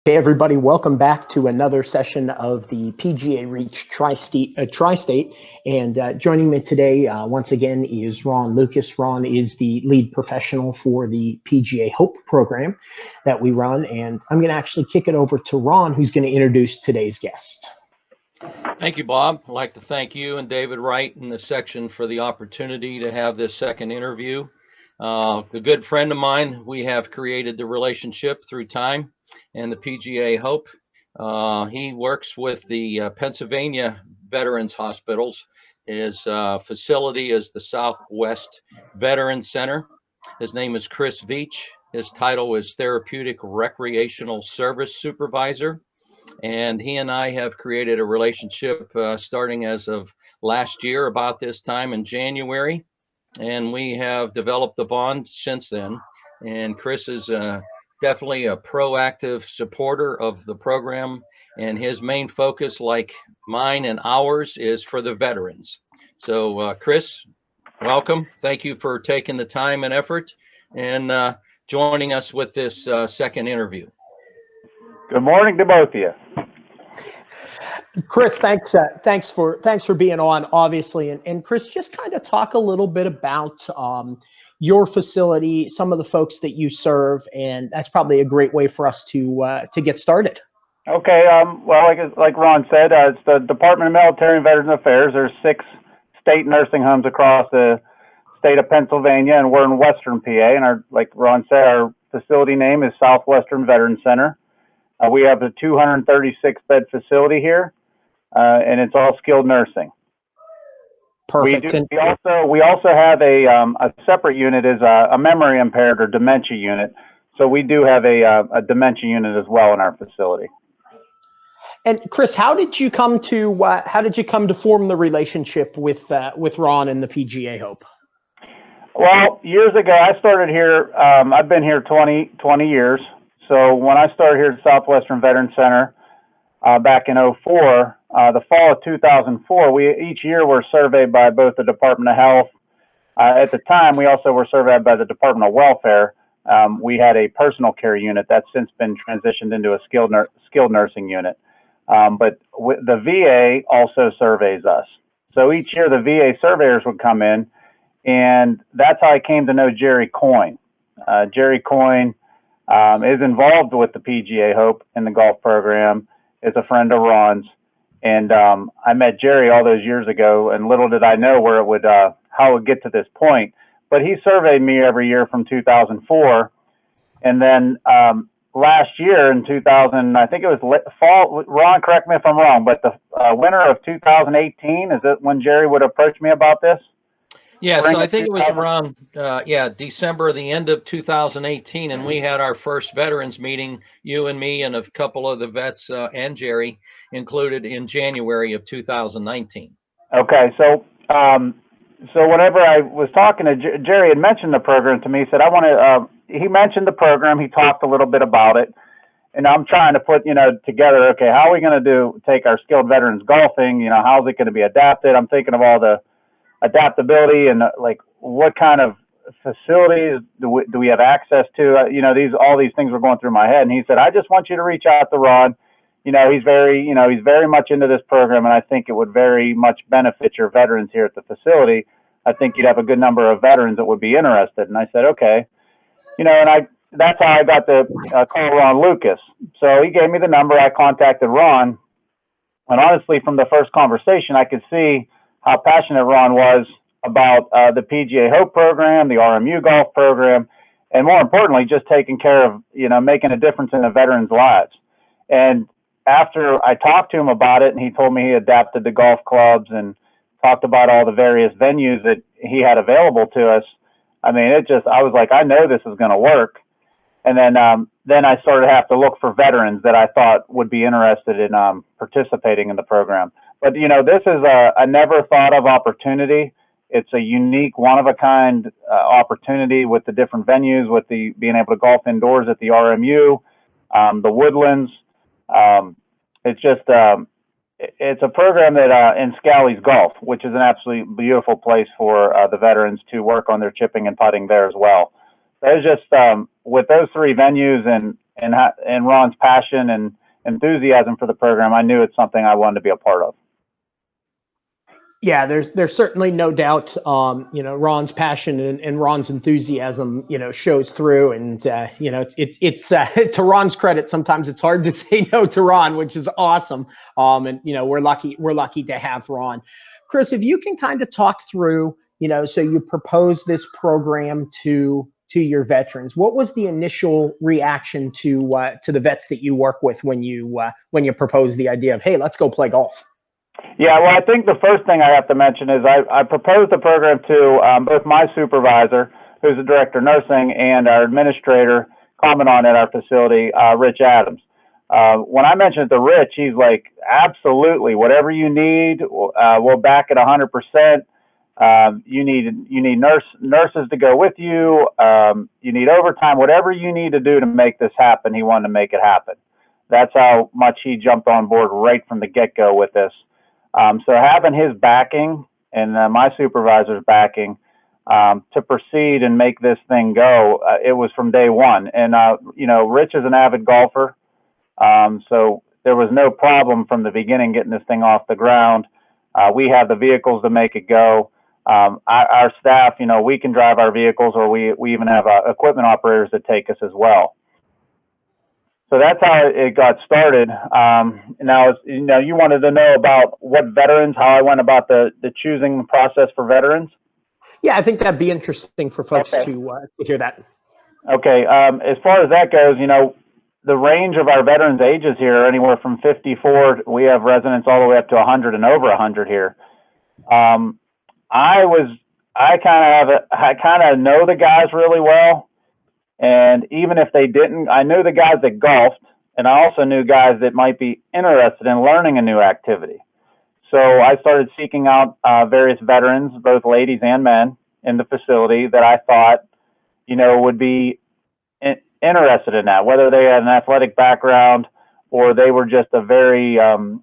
Hey everybody, welcome back to another session of the PGA Reach Tri-State. And joining me today, once again, is Ron Lucas. Ron is the lead professional for the PGA Hope program that we run. And I'm going to actually kick it over to Ron, who's going to introduce today's guest. Thank you, Bob. I'd like to thank you and David Wright in the section for the opportunity to have this second interview. A good friend of mine, we have created the relationship through time and the PGA Hope. He works with the Pennsylvania Veterans Hospitals. His facility is the Southwestern Veterans Center. His name is Chris Veitch. His title is Therapeutic Recreational Service Supervisor. And he and I have created a relationship starting as of last year, about this time in January. And we have developed a bond since then. And Chris is definitely a proactive supporter of the program. And his main focus, like mine and ours, is for the veterans. So, Chris, welcome. Thank you for taking the time and effort and joining us with this second interview. Good morning to both of you. Chris, thanks for being on, obviously, and Chris, just kind of talk a little bit about your facility, some of the folks that you serve, and that's probably a great way for us to get started. Okay, well, like Ron said, it's the Department of Military and Veterans Affairs. There's 6 state nursing homes across the state of Pennsylvania, and we're in Western PA. And like Ron said, our facility name is Southwestern Veterans Center. We have a 236-bed facility here. And it's all skilled nursing. Perfect. We also have a separate unit, is a memory impaired or dementia unit. So we do have a dementia unit as well in our facility. And Chris, how did you come to form the relationship with Ron and the PGA Hope? Well, years ago, I started here. I've been here 20 years. So when I started here at Southwestern Veterans Center back in 2004. The fall of 2004, each year we're surveyed by both the Department of Health. At the time, we also were surveyed by the Department of Welfare. We had a personal care unit that's since been transitioned into a skilled nursing unit. But the VA also surveys us. So each year the VA surveyors would come in, and that's how I came to know Jerry Coyne. Jerry Coyne is involved with the PGA Hope in the golf program, is a friend of Ron's. And I met Jerry all those years ago, and little did I know where it would, how it would get to this point. But he surveyed me every year from 2004, and then last year in 2000, I think it was fall. Ron, correct me if I'm wrong, but the winter of 2018 is it when Jerry would approach me about this? Yeah, so I think it was around, December, the end of 2018, and we had our first veterans meeting, you and me and a couple of the vets and Jerry included in January of 2019. Okay, so whenever I was talking to Jerry, had mentioned the program to me. He said, he mentioned the program, he talked a little bit about it, and I'm trying to put, together, okay, how are we going to take our skilled veterans golfing, how's it going to be adapted? I'm thinking of all the adaptability and like what kind of facilities do we have access to? All these things were going through my head. And he said, I just want you to reach out to Ron. He's very much into this program, and I think it would very much benefit your veterans here at the facility. I think you'd have a good number of veterans that would be interested. And I said, okay, that's how I got to call Ron Lucas. So he gave me the number. I contacted Ron, and honestly, from the first conversation, I could see how passionate Ron was about the PGA Hope program, the RMU golf program, and more importantly, just taking care of, making a difference in the veterans' lives. And after I talked to him about it, and he told me he adapted the golf clubs and talked about all the various venues that he had available to us, I was like, I know this is going to work. And then I started to have to look for veterans that I thought would be interested in participating in the program. But, this is a never thought of opportunity. It's a unique, one of a kind opportunity with the different venues, with the being able to golf indoors at the RMU, the Woodlands. It's a program that in Scally's Golf, which is an absolutely beautiful place for the veterans to work on their chipping and putting there as well. So it's just with those 3 venues and and Ron's passion and enthusiasm for the program, I knew it's something I wanted to be a part of. Yeah, there's certainly no doubt, Ron's passion and Ron's enthusiasm, shows through, and it's to Ron's credit, sometimes it's hard to say no to Ron, which is awesome. And we're lucky to have Ron. Chris, if you can kind of talk through, so you proposed this program to your veterans. What was the initial reaction to the vets that you work with when you proposed the idea of, hey, let's go play golf? Yeah, well, I think the first thing I have to mention is I proposed the program to both my supervisor, who's the director of nursing, and our administrator, commandant at our facility, Rich Adams. When I mentioned it to Rich, he's like, absolutely, whatever you need, we'll back it 100%. You need nurses to go with you. You need overtime, whatever you need to do to make this happen. He wanted to make it happen. That's how much he jumped on board right from the get-go with this. So having his backing and my supervisor's backing to proceed and make this thing go, it was from day one. And, Rich is an avid golfer, so there was no problem from the beginning getting this thing off the ground. We have the vehicles to make it go. Our staff, we can drive our vehicles, or we even have equipment operators that take us as well. So that's how it got started. Now, you wanted to know about what veterans, how I went about the choosing process for veterans? Yeah, I think that'd be interesting for folks to hear that. Okay. As far as that goes, the range of our veterans ages here are anywhere from 54. We have residents all the way up to 100 and over 100 here. I kind of know the guys really well. And even if they didn't, I knew the guys that golfed, and I also knew guys that might be interested in learning a new activity. So I started seeking out various veterans, both ladies and men, in the facility that I thought, would be interested in that, whether they had an athletic background or they were just a veteran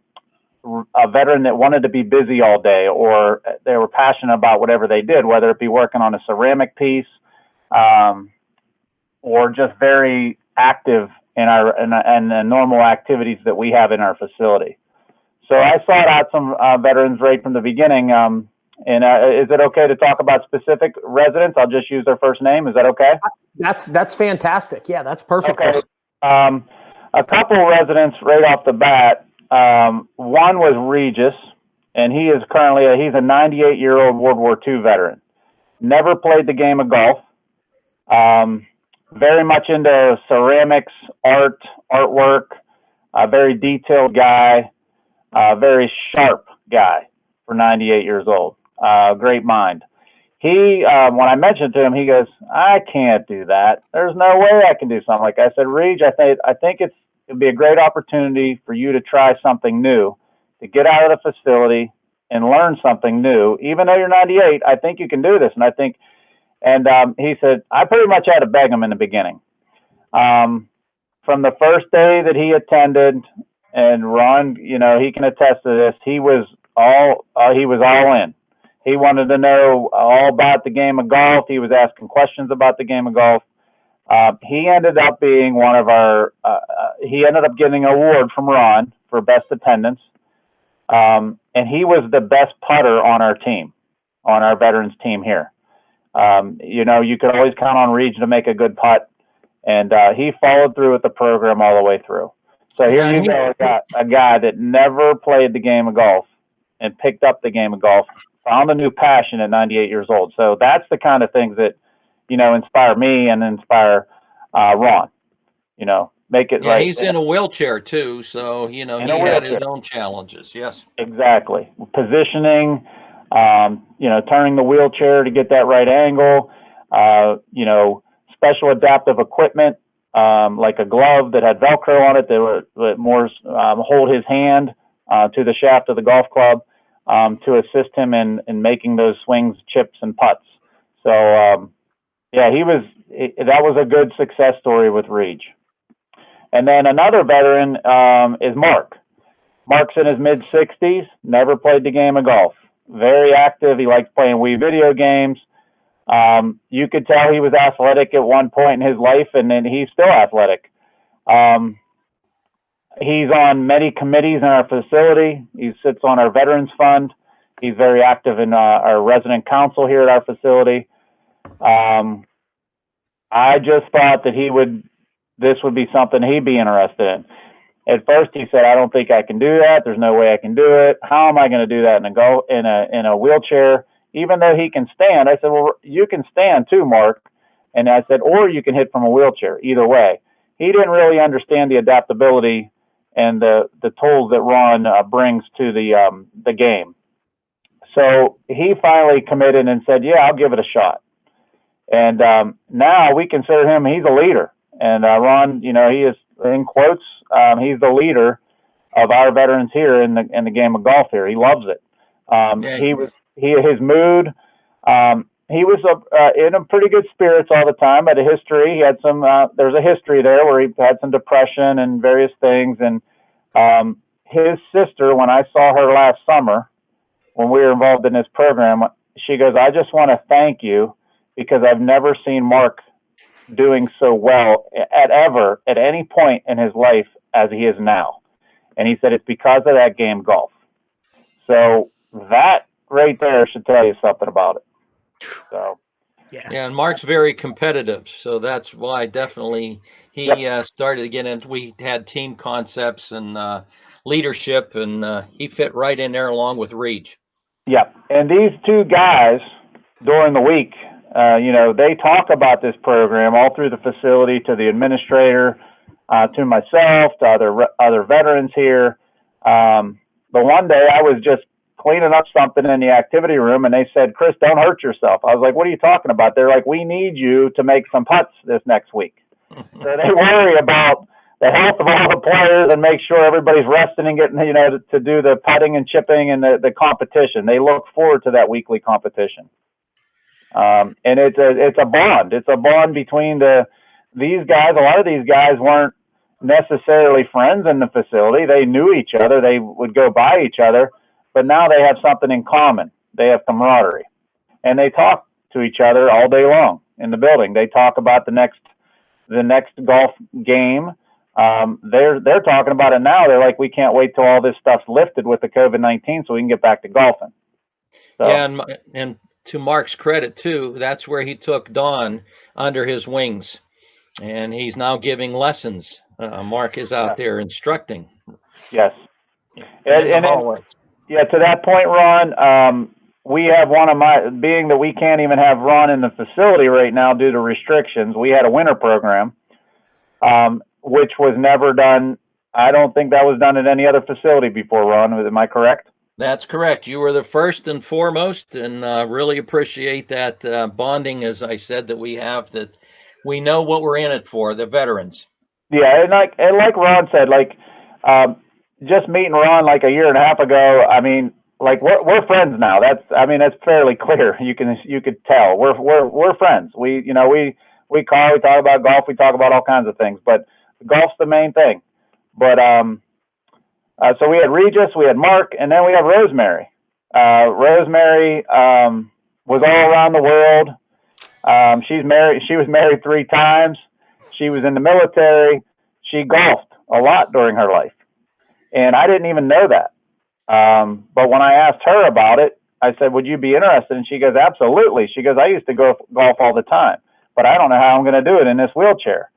that wanted to be busy all day, or they were passionate about whatever they did, whether it be working on a ceramic piece, or just very active in the normal activities that we have in our facility. So I sought out some veterans right from the beginning. And is it okay to talk about specific residents? I'll just use their first name. Is that okay? That's fantastic. Yeah, that's perfect. Okay. A couple residents right off the bat. One was Regis, and he is currently he's a 98-year-old World War II veteran. Never played the game of golf. Very much into ceramics, artwork, a very detailed guy, a very sharp guy for 98 years old. Great mind. He, when I mentioned to him, he goes, I can't do that. There's no way I can do something like that. I said, Reg, I think it'd be a great opportunity for you to try something new, to get out of the facility and learn something new. Even though you're 98, I think you can do this. And he said, I pretty much had to beg him in the beginning. From the first day that he attended, and Ron, he can attest to this, he was all in. He wanted to know all about the game of golf. He was asking questions about the game of golf. He ended up being one of he ended up getting an award from Ron for best attendance. And he was the best putter on our team, on our veterans team here. You could always count on Reg to make a good putt, and he followed through with the program all the way through. So here you go, a guy that never played the game of golf and picked up the game of golf, found a new passion at 98 years old. So that's the kind of things that, inspire me and inspire Ron, make it right. He's in a wheelchair too, so, he had his own challenges. Yes. Exactly. Positioning, turning the wheelchair to get that right angle, special adaptive equipment, like a glove that had Velcro on it that would more hold his hand to the shaft of the golf club to assist him in making those swings, chips, and putts. So, that was a good success story with Reg. And then another veteran is Mark. Mark's in his mid-60s, never played the game of golf. Very active. He likes playing Wii video games. You could tell he was athletic at one point in his life, and then he's still athletic. He's on many committees in our facility. He sits on our Veterans Fund. He's very active in our resident council here at our facility. I just thought that this would be something he'd be interested in. At first, he said, "I don't think I can do that. There's no way I can do it. How am I going to do that in a wheelchair?" Even though he can stand, I said, "Well, you can stand too, Mark." And I said, "Or you can hit from a wheelchair. Either way." He didn't really understand the adaptability and the tools that Ron brings to the game. So he finally committed and said, "Yeah, I'll give it a shot." And now we consider him, he's a leader. And Ron, he is, in quotes, he's the leader of our veterans here in the game of golf here. He loves it. His mood, he was in a pretty good spirits all the time. Had a history. He had some, there's a history there where he had some depression and various things. And his sister, when I saw her last summer, when we were involved in this program, she goes, "I just want to thank you because I've never seen Mark doing so well at any point in his life as he is now." And he said, "It's because of that game golf." So that right there should tell you something about it. So yeah, and Mark's very competitive, so that's why definitely he started to get into. We had team concepts and leadership, and he fit right in there along with Reach. Yeah, and these two guys during the week, they talk about this program all through the facility to the administrator, to myself, to other veterans here. But one day I was just cleaning up something in the activity room, and they said, "Chris, don't hurt yourself." I was like, "What are you talking about?" They're like, "We need you to make some putts this next week." So they worry about the health of all the players and make sure everybody's resting and getting, to do the putting and chipping and the competition. They look forward to that weekly competition. And it's a bond. It's a bond between these guys. A lot of these guys weren't necessarily friends in the facility. They knew each other. They would go by each other, but now they have something in common. They have camaraderie, and they talk to each other all day long in the building. They talk about the next golf game. They're talking about it now. They're like, "We can't wait till all this stuff's lifted with the COVID-19 so we can get back to golfing." So, yeah, and to Mark's credit too, that's where he took Dawn under his wings, and he's now giving lessons. Mark is out there instructing. Yes, and to that point, Ron, we have being that we can't even have Ron in the facility right now due to restrictions. We had a winter program, which was never done. I don't think that was done at any other facility before, Ron. Am I correct? That's correct. You were the first and foremost, and really appreciate that bonding, as I said, that we have, that we know what we're in it for, the veterans. Yeah, and like Ron said, just meeting Ron like a year and a half ago, I mean, like we're friends now. That's fairly clear. You could tell we're friends. We call, we talk about golf, we talk about all kinds of things, but golf's the main thing. But so we had Regis, we had Mark, and then we have Rosemary. Rosemary was all around the world. She's married. She was married 3 times. She was in the military. She golfed a lot during her life, and I didn't even know that. But when I asked her about it, I said, "Would you be interested?" And she goes, "Absolutely." She goes, "I used to go golf all the time, but I don't know how I'm going to do it in this wheelchair."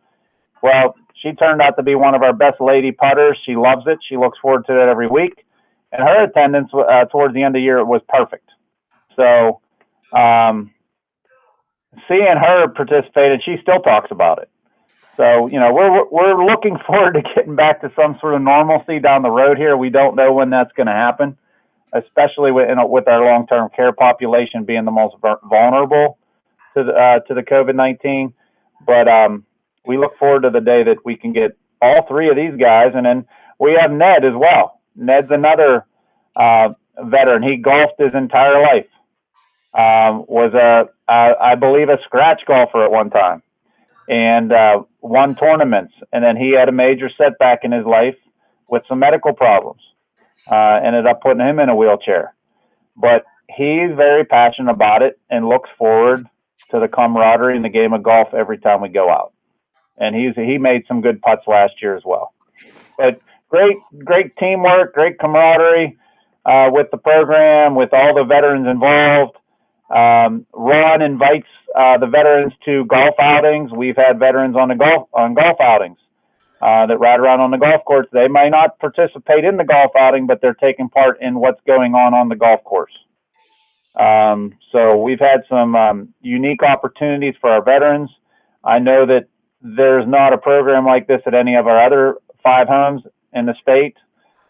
Well, she turned out to be one of our best lady putters. She loves it. She looks forward to it every week. And her attendance towards the end of the year was perfect. So seeing her participate, and she still talks about it. So, we're looking forward to getting back to some sort of normalcy down the road here. We don't know when that's going to happen, especially with our long-term care population being the most vulnerable to the COVID-19. But we look forward to the day that we can get all 3 of these guys. And then we have Ned as well. Ned's another veteran. He golfed his entire life. Was I believe a scratch golfer at one time, and won tournaments. And then he had a major setback in his life with some medical problems. Ended up putting him in a wheelchair. But he's very passionate about it and looks forward to the camaraderie in the game of golf every time we go out. and he made some good putts last year as well. But great teamwork, great camaraderie with the program, with all the veterans involved. Ron invites the veterans to golf outings. We've had veterans on golf outings that ride around on the golf course. They may not participate in the golf outing, but they're taking part in what's going on the golf course. So we've had some unique opportunities for our veterans. I know that there's not a program like this at any of our other 5 homes in the state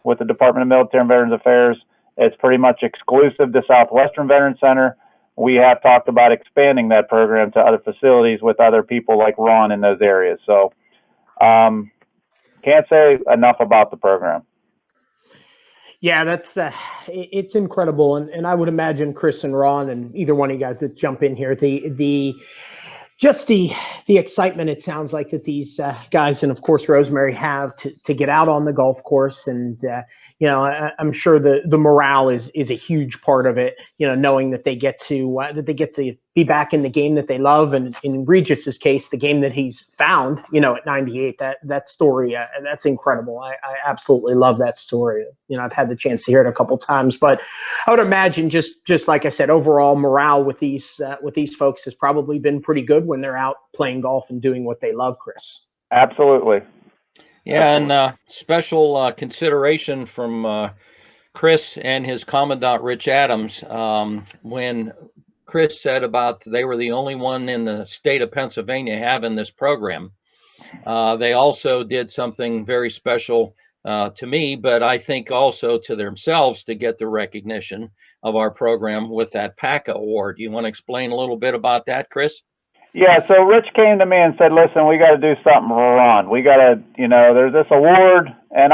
with the Department of Military and Veterans Affairs. It's pretty much exclusive to Southwestern Veterans Center. We have talked about expanding that program to other facilities with other people like Ron in those areas. So can't say enough about the program. Yeah, that's it's incredible, and I would imagine Chris and Ron and either one of you guys that jump in here, the excitement it sounds like that these guys and of course Rosemary have to get out on the golf course, and I'm sure the morale is a huge part of it. Knowing that they get to be back in the game that they love, and in Regis's case, the game that he's found. At 98, that story that's incredible. I absolutely love that story. I've had the chance to hear it a couple times, but I would imagine just like I said, overall morale with these folks has probably been pretty good when they're out playing golf and doing what they love, Chris. Absolutely. Yeah, and special consideration from Chris and his Commandant Rich Adams when Chris said about they were the only one in the state of Pennsylvania having this program. They also did something very special to me, but I think also to themselves to get the recognition of our program with that PACA award. You want to explain a little bit about that, Chris? Yeah, so Rich came to me and said, listen, we got to do something for Ron. We got to, there's this award, and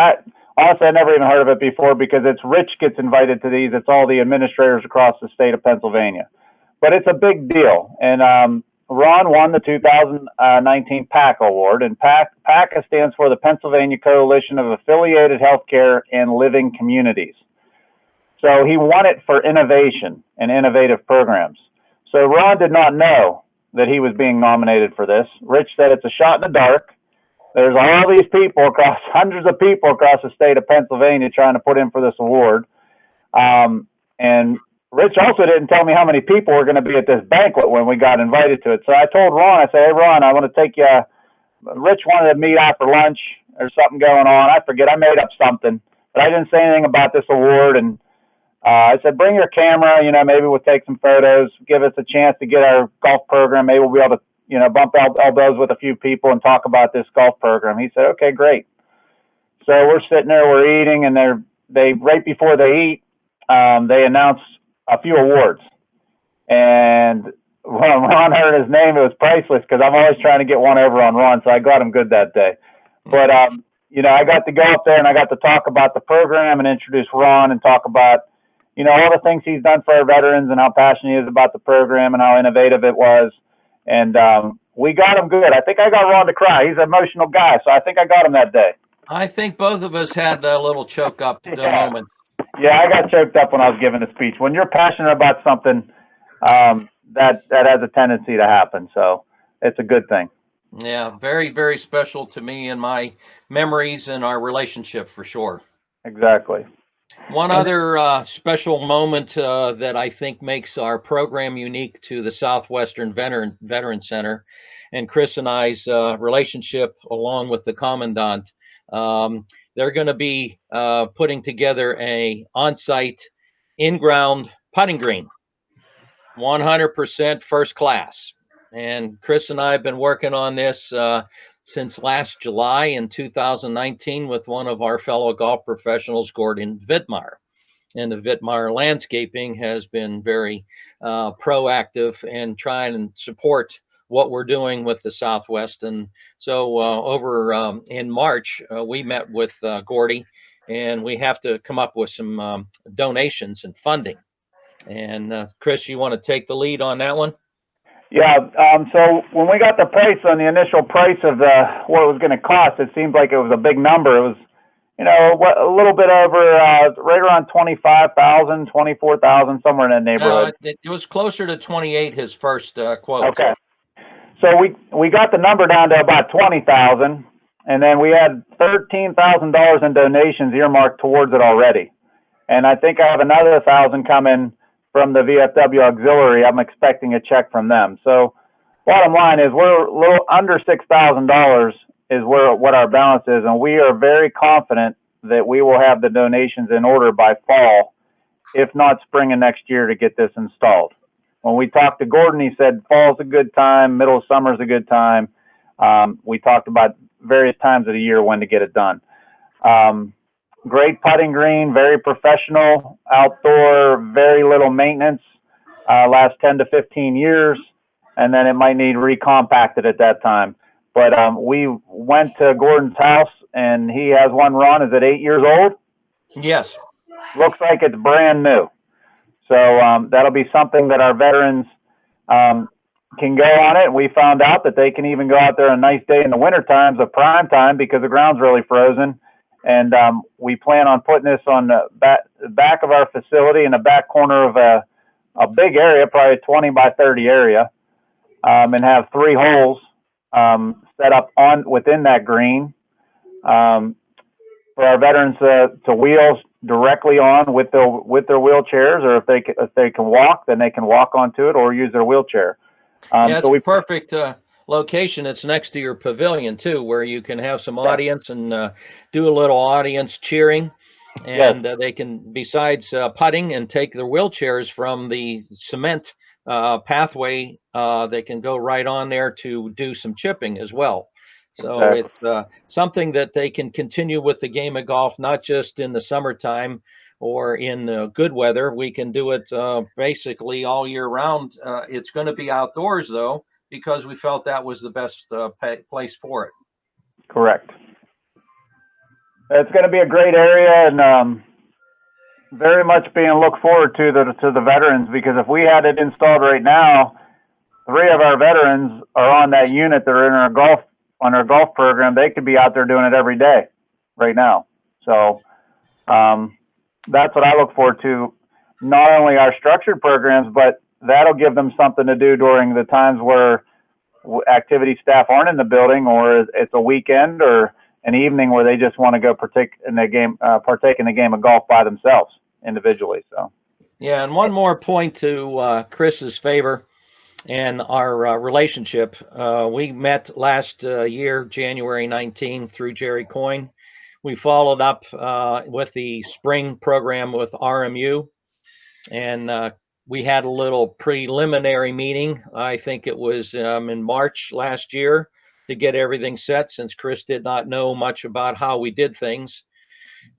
honestly, I never even heard of it before because it's Rich gets invited to these. It's all the administrators across the state of Pennsylvania. But it's a big deal. And Ron won the 2019 PACA award, and PACA stands for the Pennsylvania Coalition of Affiliated Healthcare and Living Communities. So he won it for innovation and innovative programs. So Ron did not know that he was being nominated for this. Rich said it's a shot in the dark. There's all these people hundreds of people across the state of Pennsylvania trying to put in for this award. And Rich also didn't tell me how many people were going to be at this banquet when we got invited to it. So I told Ron, I said, hey, Ron, I want to take you. Rich wanted to meet after lunch. There's something going on. I forget. I made up something, but I didn't say anything about this award. And I said, bring your camera, maybe we'll take some photos, give us a chance to get our golf program. Maybe we'll be able to, bump elbows with a few people and talk about this golf program. He said, okay, great. So we're sitting there, we're eating, and they right before they eat, they announced a few awards. And when Ron heard his name, it was priceless because I'm always trying to get one over on Ron, so I got him good that day. But, I got to go up there and I got to talk about the program and introduce Ron and talk about all the things he's done for our veterans and how passionate he is about the program and how innovative it was. And we got him good. I think I got Ron to cry. He's an emotional guy, so I think I got him that day. I think both of us had a little choke up moment. Yeah, I got choked up when I was giving a speech. When you're passionate about something, that has a tendency to happen. So it's a good thing. Yeah, very, very special to me and my memories and our relationship for sure. Exactly. One other special moment that I think makes our program unique to the Southwestern Veterans Center and Chris and I's relationship along with the Commandant, they're going to be putting together a on-site in-ground putting green, 100% first class. And Chris and I have been working on this since last July in 2019 with one of our fellow golf professionals, Gordon Vidmar. And the Vidmar Landscaping has been very proactive and trying and support what we're doing with the Southwest. And so over in March, we met with Gordy, and we have to come up with some donations and funding. And Chris, you want to take the lead on that one? Yeah, so when we got the price on the initial price of what it was going to cost, it seemed like it was a big number. It was, a little bit over, right around 25,000, 24,000, somewhere in that neighborhood. It was closer to 28, his first quote. Okay. So we got the number down to about 20,000, and then we had $13,000 in donations earmarked towards it already. And I think I have another 1,000 coming from the VFW auxiliary. I'm expecting a check from them. So bottom line is we're a little under $6,000 is what our balance is, and we are very confident that we will have the donations in order by fall, if not spring of next year, to get this installed. When we talked to Gordon, he said fall's a good time, middle of summer's a good time. We talked about various times of the year when to get it done. Great putting green, very professional, outdoor, very little maintenance, last 10 to 15 years, and then it might need recompacted at that time. But we went to Gordon's house, and he has one, Ron, is it 8 years old? Yes. Looks like it's brand new. So that'll be something that our veterans can go on it. We found out that they can even go out there on a nice day in the winter times of prime time because the ground's really frozen. And we plan on putting this on the back of our facility in the back corner of a big area, probably a 20 by 30 area, and have 3 holes set up within that green for our veterans to wheel directly on with their wheelchairs, or if they can walk, then they can walk onto it or use their wheelchair. Yeah, it's a perfect location. It's next to your pavilion too, where you can have some audience and do a little audience cheering, and they can, besides putting, and take their wheelchairs from the cement pathway, they can go right on there to do some chipping as well. So it's something that they can continue with the game of golf, not just in the summertime or in good weather. We can do it basically all year round. It's going to be outdoors, though, because we felt that was the best place for it. Correct. It's going to be a great area, and very much being looked forward to the veterans, because if we had it installed right now, 3 of our veterans are on that unit that are in our golf program. They could be out there doing it every day right now. So that's what I look forward to, not only our structured programs, but that'll give them something to do during the times where activity staff aren't in the building, or it's a weekend or an evening where they just want to go partake in the game of golf by themselves individually. So yeah, and one more point to Chris's favor and our relationship. We met last year, January 19, through Jerry Coyne. We followed up with the spring program with RMU, and we had a little preliminary meeting. I think it was in March last year, to get everything set, since Chris did not know much about how we did things.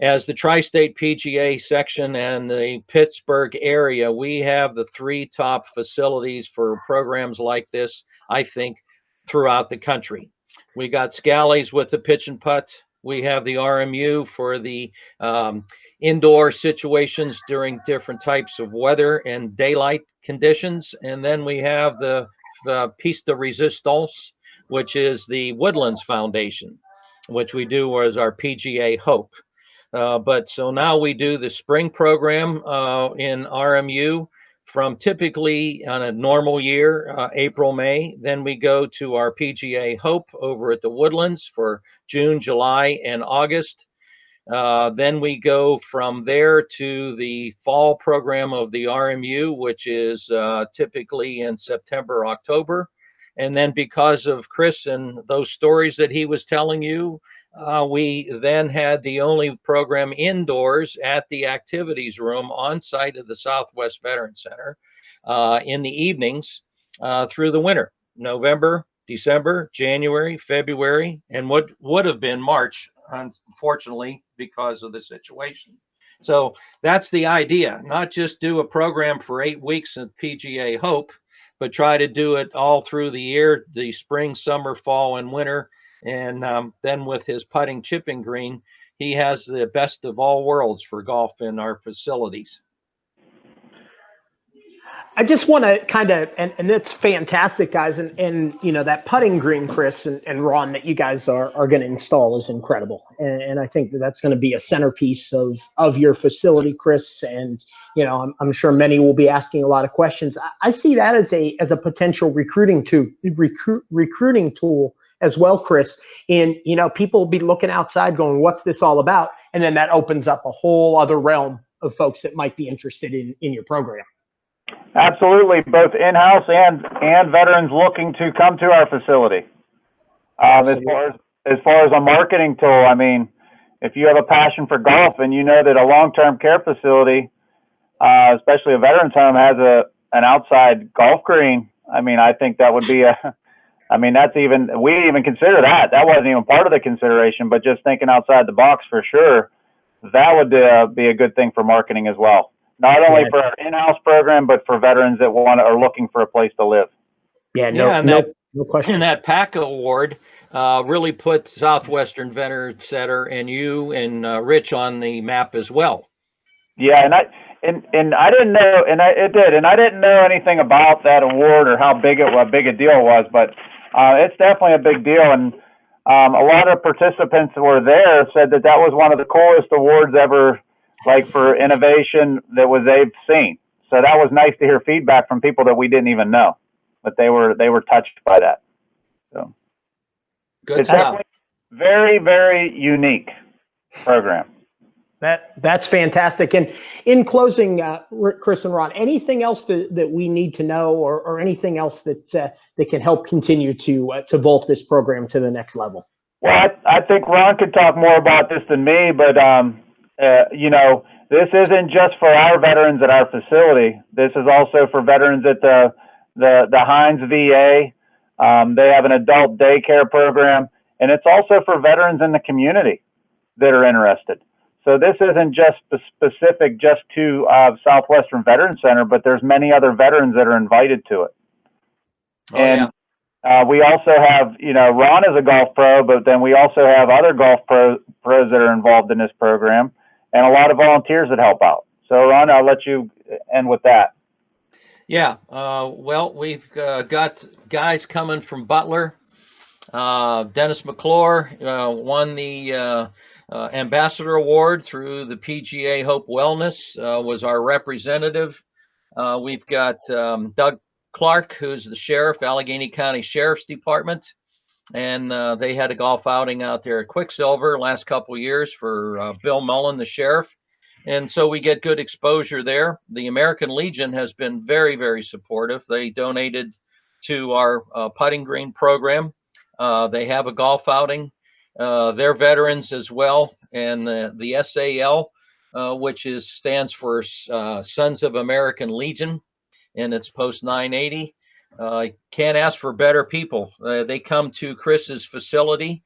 As the Tri-State PGA section and the Pittsburgh area, we have the 3 top facilities for programs like this, I think, throughout the country. We got Scally's with the pitch and putt. We have the RMU for the indoor situations during different types of weather and daylight conditions. And then we have the Pista Resistance, which is the Woodlands Foundation, which we do as our PGA Hope. But so now we do the spring program in RMU from typically on a normal year, April, May. Then we go to our PGA Hope over at the Woodlands for June, July, and August. Then we go from there to the fall program of the RMU, which is typically in September, October. And then because of Chris and those stories that he was telling you, we then had the only program indoors at the activities room on site of the Southwest Veterans Center in the evenings through the winter, November, December, January, February, and what would have been March, unfortunately, because of the situation. So that's the idea, not just do a program for 8 weeks at PGA Hope, but try to do it all through the year, the spring, summer, fall, and winter. And then with his putting chipping green, he has the best of all worlds for golf in our facilities. I just want to kind of, and that's fantastic, guys. And you know, that putting green, Chris and Ron, that you guys are going to install is incredible. And I think that's going to be a centerpiece of your facility, Chris. And, you know, I'm sure many will be asking a lot of questions. I see that as a potential recruiting tool as well, Chris. And, you know, people will be looking outside going, what's this all about? And then that opens up a whole other realm of folks that might be interested in your program. Absolutely, both in-house and veterans looking to come to our facility. As far as a marketing tool, I mean, if you have a passion for golf and you know that a long-term care facility, especially a veterans home, has an outside golf green, I mean, I think that would be we didn't even consider that. That wasn't even part of the consideration, but just thinking outside the box for sure, that would be a good thing for marketing as well. Not only for our in-house program, but for veterans that are looking for a place to live. No question. And that PACA award really put Southwestern Veterans Center and you and Rich on the map as well. Yeah, and I didn't know, and I didn't know anything about that award or how big a deal it was, but it's definitely a big deal. And a lot of participants who were there said that was one of the coolest awards ever, like for innovation that they've seen. So that was nice to hear feedback from people that we didn't even know, but they were touched by that. So good it's stuff. Very, very unique program. That's fantastic. And in closing, Chris and Ron, anything else that we need to know, or anything else that can help continue to vault this program to the next level? Well, I think Ron could talk more about this than me, but you know, this isn't just for our veterans at our facility. This is also for veterans at the Hines VA. They have an adult daycare program, and it's also for veterans in the community that are interested. So this isn't just specific just to Southwestern Veterans Center, but there's many other veterans that are invited to it. We also have, you know, Ron is a golf pro, but then we also have other golf pros that are involved in this program, and a lot of volunteers that help out. So, Ron, I'll let you end with that. Yeah, well, we've got guys coming from Butler. Dennis McClure won the Ambassador Award through the PGA Hope Wellness, was our representative. We've got Doug Clark, who's the sheriff, Allegheny County Sheriff's Department. And they had a golf outing out there at Quicksilver last couple of years for Bill Mullen, the sheriff. And so we get good exposure there. The American Legion has been very, very supportive. They donated to our putting green program. They have a golf outing. They're veterans as well. And the SAL, which stands for Sons of American Legion, and it's post 980. Can't ask for better people. They come to Chris's facility,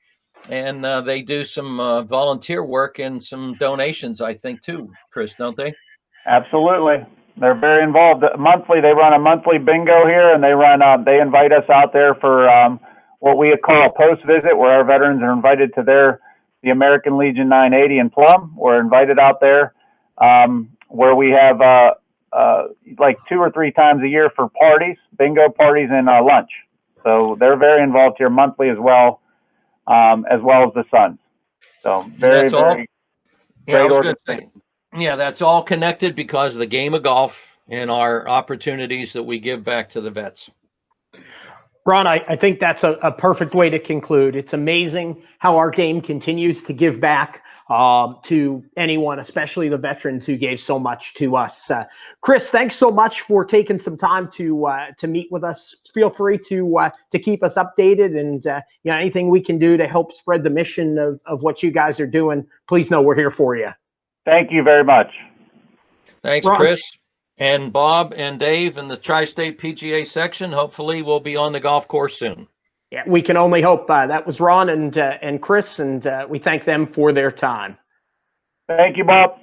and they do some volunteer work and some donations, I think, too, Chris, don't they? Absolutely. They're very involved. Monthly, they run a monthly bingo here, and they invite us out there for what we call a post visit, where our veterans are invited to the American Legion 980 in Plum. We're invited out there where we have like 2 or 3 times a year for parties, bingo parties, and lunch. So they're very involved here monthly as well as the Sons. So very, very great organization. Yeah, that's all connected because of the game of golf and our opportunities that we give back to the vets. Ron, I think that's a perfect way to conclude. It's amazing how our game continues to give back to anyone, especially the veterans who gave so much to us. Chris, thanks so much for taking some time to meet with us. Feel free to keep us updated, and you know, anything we can do to help spread the mission of what you guys are doing, please know we're here for you. Thank you very much. Thanks, Ron. Chris. And Bob and Dave in the Tri-State PGA section, hopefully we'll be on the golf course soon. Yeah, we can only hope. That was Ron and Chris, and we thank them for their time. Thank you, Bob.